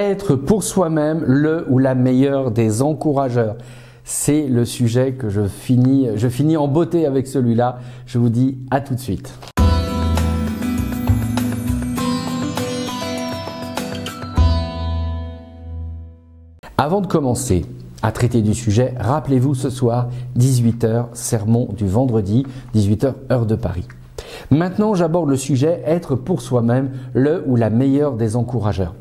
Être pour soi-même le ou la meilleure des encourageurs. C'est le sujet que je finis en beauté avec celui-là. Je vous dis à tout de suite. Avant de commencer à traiter du sujet, rappelez-vous ce soir, 18 h, sermon du vendredi, 18 h, heure de Paris. Maintenant, j'aborde le sujet être pour soi-même le ou la meilleure des encourageurs.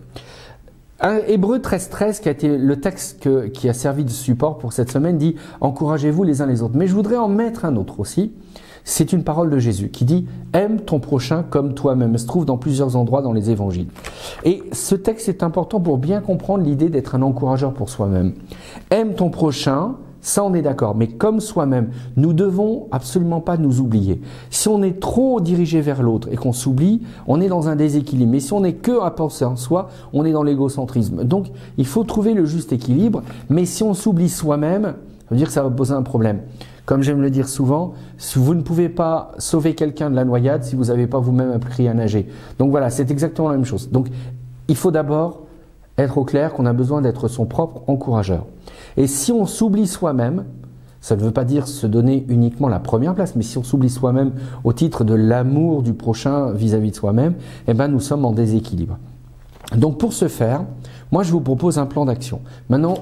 Hébreux 13:13, qui a été le texte qui a servi de support pour cette semaine, dit « Encouragez-vous les uns les autres ». Mais je voudrais en mettre un autre aussi. C'est une parole de Jésus qui dit « Aime ton prochain comme toi-même ». Elle se trouve dans plusieurs endroits dans les évangiles. Et ce texte est important pour bien comprendre l'idée d'être un encourageur pour soi-même. Aime ton prochain, ça on est d'accord, mais comme soi-même, nous devons absolument pas nous oublier. Si on est trop dirigé vers l'autre et qu'on s'oublie, on est dans un déséquilibre. Mais si on n'est que à penser en soi, on est dans l'égocentrisme. Donc il faut trouver le juste équilibre, mais si on s'oublie soi-même, ça veut dire que ça va poser un problème. Comme j'aime le dire souvent, si vous ne pouvez pas sauver quelqu'un de la noyade si vous n'avez pas vous-même appris à nager. Donc voilà, c'est exactement la même chose. Donc il faut d'abord être au clair qu'on a besoin d'être son propre encourageur. Et si on s'oublie soi-même, ça ne veut pas dire se donner uniquement la première place, mais si on s'oublie soi-même au titre de l'amour du prochain vis-à-vis de soi-même, eh ben nous sommes en déséquilibre. Donc pour ce faire, moi je vous propose un plan d'action. Maintenant,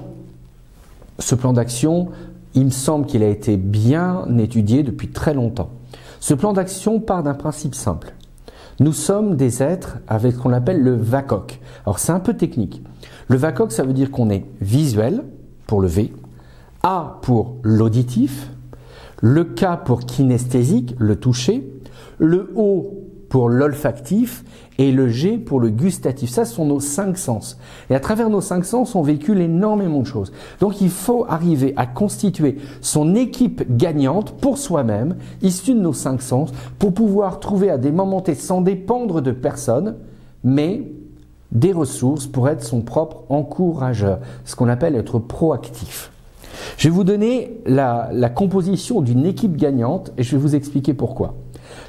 ce plan d'action, il me semble qu'il a été bien étudié depuis très longtemps. Ce plan d'action part d'un principe simple. Nous sommes des êtres avec ce qu'on appelle le VACOC. Alors c'est un peu technique. Le VACOC, ça veut dire qu'on est visuel, pour le V, A pour l'auditif, le K pour kinesthésique, le toucher, le O pour l'olfactif et le G pour le gustatif. Ça, ce sont nos 5 sens. Et à travers nos 5 sens, on véhicule énormément de choses. Donc il faut arriver à constituer son équipe gagnante pour soi-même, issue de nos 5 sens, pour pouvoir trouver à des moments T, sans dépendre de personne, mais des ressources pour être son propre encourageur, ce qu'on appelle être proactif. Je vais vous donner la composition d'une équipe gagnante et je vais vous expliquer pourquoi.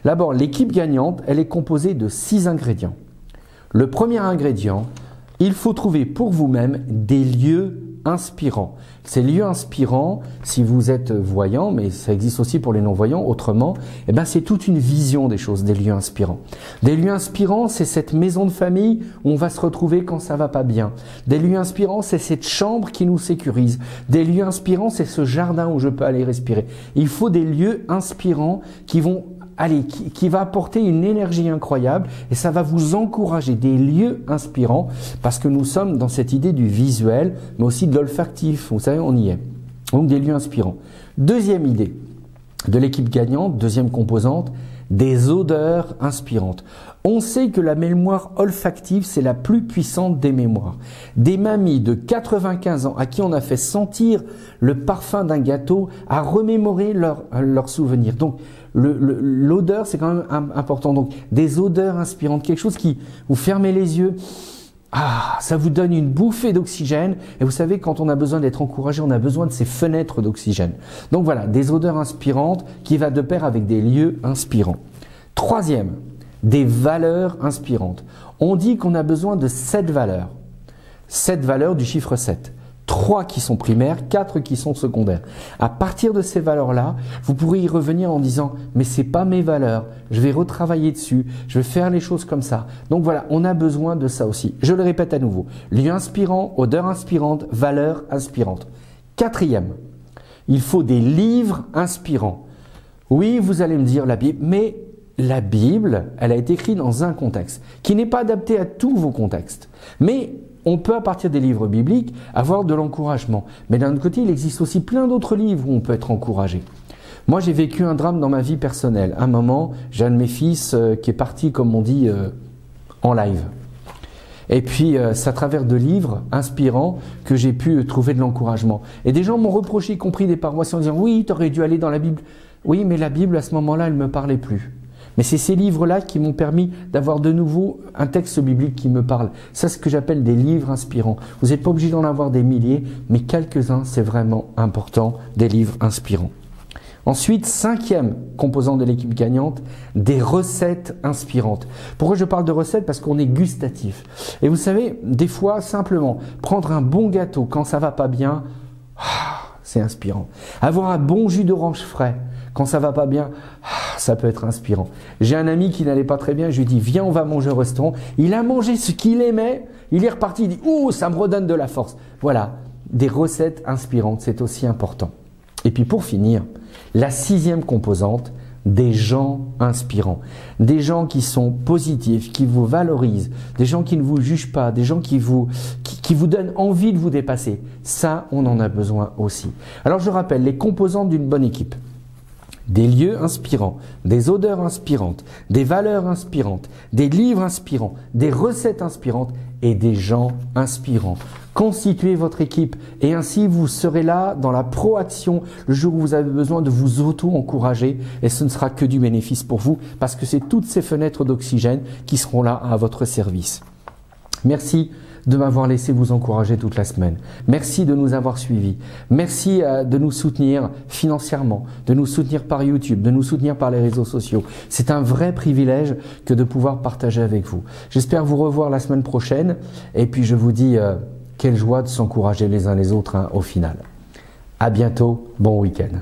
D'abord, l'équipe gagnante, elle est composée de 6 ingrédients. Le premier ingrédient, il faut trouver pour vous-même des lieux inspirants. Ces lieux inspirants, si vous êtes voyant, mais ça existe aussi pour les non-voyants, autrement, eh ben c'est toute une vision des choses, des lieux inspirants. Des lieux inspirants, c'est cette maison de famille où on va se retrouver quand ça va pas bien. Des lieux inspirants, c'est cette chambre qui nous sécurise. Des lieux inspirants, c'est ce jardin où je peux aller respirer. Il faut des lieux inspirants qui vont qui va apporter une énergie incroyable et ça va vous encourager, des lieux inspirants, parce que nous sommes dans cette idée du visuel, mais aussi de l'olfactif, vous savez, on y est. Donc des lieux inspirants. Deuxième idée de l'équipe gagnante, deuxième composante, des odeurs inspirantes. On sait que la mémoire olfactive, c'est la plus puissante des mémoires. Des mamies de 95 ans à qui on a fait sentir le parfum d'un gâteau, à remémorer leurs souvenirs. Donc, l'odeur, c'est quand même important. Donc, des odeurs inspirantes, quelque chose qui, vous fermez les yeux, ça vous donne une bouffée d'oxygène. Et vous savez, quand on a besoin d'être encouragé, on a besoin de ces fenêtres d'oxygène. Donc voilà, des odeurs inspirantes qui va de pair avec des lieux inspirants. Troisième, des valeurs inspirantes. On dit qu'on a besoin de 7 valeurs. 7 valeurs du chiffre 7. 3 qui sont primaires, 4 qui sont secondaires. À partir de ces valeurs-là, vous pourrez y revenir en disant « mais c'est pas mes valeurs, je vais retravailler dessus, je vais faire les choses comme ça ». Donc voilà, on a besoin de ça aussi. Je le répète à nouveau, lieu inspirant, odeur inspirante, valeur inspirante. Quatrième, il faut des livres inspirants. Oui, vous allez me dire la Bible, mais la Bible, elle a été écrite dans un contexte qui n'est pas adapté à tous vos contextes. Mais on peut, à partir des livres bibliques, avoir de l'encouragement. Mais d'un autre côté, il existe aussi plein d'autres livres où on peut être encouragé. Moi, j'ai vécu un drame dans ma vie personnelle. À un moment, j'ai un de mes fils qui est parti, comme on dit, en live. Et puis, c'est à travers de livres inspirants que j'ai pu trouver de l'encouragement. Et des gens m'ont reproché, y compris des paroissiens, en disant « oui, tu aurais dû aller dans la Bible ». Oui, mais la Bible, à ce moment-là, elle ne me parlait plus. Mais c'est ces livres-là qui m'ont permis d'avoir de nouveau un texte biblique qui me parle. Ça, c'est ce que j'appelle des livres inspirants. Vous n'êtes pas obligé d'en avoir des milliers, mais quelques-uns, c'est vraiment important, des livres inspirants. Ensuite, cinquième composant de l'équipe gagnante, des recettes inspirantes. Pourquoi je parle de recettes? Parce qu'on est gustatif. Et vous savez, des fois, simplement, prendre un bon gâteau quand ça va pas bien, c'est inspirant. Avoir un bon jus d'orange frais quand ça va pas bien, ça peut être inspirant. J'ai un ami qui n'allait pas très bien, je lui dis viens on va manger au restaurant. Il a mangé ce qu'il aimait, il est reparti, il dit ouh ça me redonne de la force. Voilà, des recettes inspirantes, c'est aussi important. Et puis pour finir, la sixième composante, des gens inspirants, des gens qui sont positifs, qui vous valorisent, des gens qui ne vous jugent pas, des gens qui vous donnent envie de vous dépasser. Ça, on en a besoin aussi. Alors je rappelle les composantes d'une bonne équipe. Des lieux inspirants, des odeurs inspirantes, des valeurs inspirantes, des livres inspirants, des recettes inspirantes et des gens inspirants. Constituez votre équipe et ainsi vous serez là dans la proaction le jour où vous avez besoin de vous auto-encourager et ce ne sera que du bénéfice pour vous parce que c'est toutes ces fenêtres d'oxygène qui seront là à votre service. Merci de m'avoir laissé vous encourager toute la semaine. Merci de nous avoir suivis. Merci de nous soutenir financièrement, de nous soutenir par YouTube, de nous soutenir par les réseaux sociaux. C'est un vrai privilège que de pouvoir partager avec vous. J'espère vous revoir la semaine prochaine et puis je vous dis quelle joie de s'encourager les uns les autres au final. À bientôt, bon week-end.